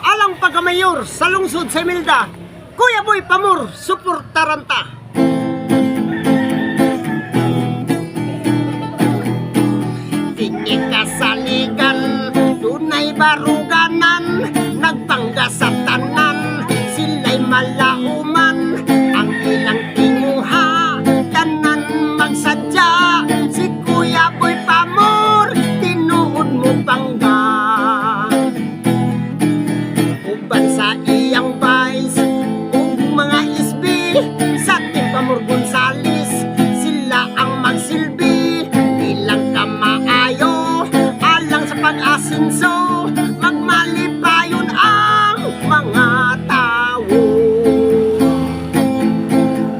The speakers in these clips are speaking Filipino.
Alang pagkamayor sa lungsod sa Imelda, Kuya Boy Pamor, suportaranta. Kasaligan, tunay baruganan, nagpangga sa tanan, sila'y malauman, ang ilang tinguha, tanan magsadya, si Kuya Boy Pamor, tinuod mo pangga. Uban sa iyang vice, ug mga isbi, sa Team Pamor Gonzales, sila ang magsilbi, ilang kamaayo, pag-asinso, magmalipayon ang mga tao.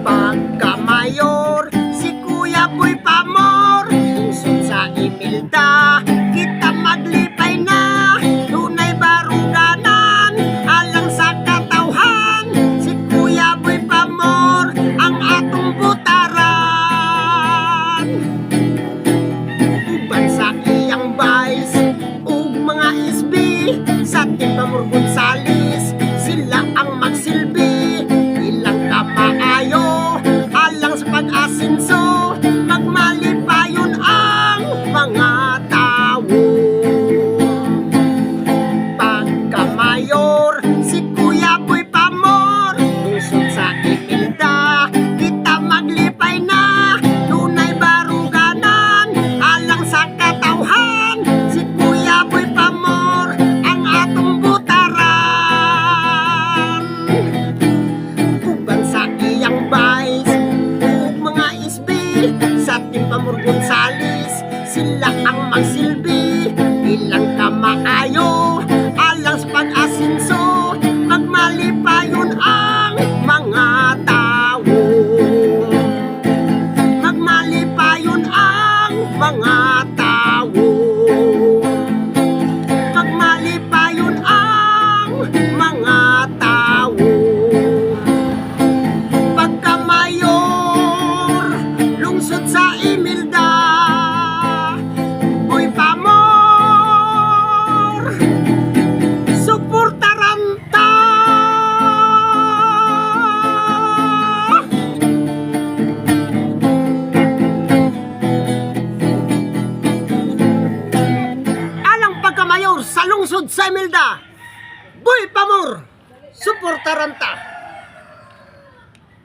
Pagka-mayor, si Kuya Boy Pamor, lungsod sa Imelda, kita maglipay na, tunay baruganan, alang sa katawhan, si Kuya Boy Pamor, ang atong butaran. Uban sa iyang vice, sa Team Pamor Gonzales, sila ang magsilbi, ilang kamaayo, alang sa pag-asinso, magmalipayon ang mga tao. Pagka-mayor, si Kuya Boy Pamor, lungsod sa Imelda, kita maglipay na, tunay baruganan, alang sa katawhan, si Kuya Boy Pamor, atong butaran. Uban sa iyang vice, ug mga isbi, sa Team Pamor Gonzales, sila ang magsilbi, ilang kamaayo, alang sa pag-asinso, magmalipayon ang mga tao. Magmalipayon ang mga tao. Mga tao. Pagka-mayor, lungsod sa Imelda, Boy Pamor, suportaranta. Alang pagka-mayor sa lungsod sa Imelda, Boy Pamor, suportaranta.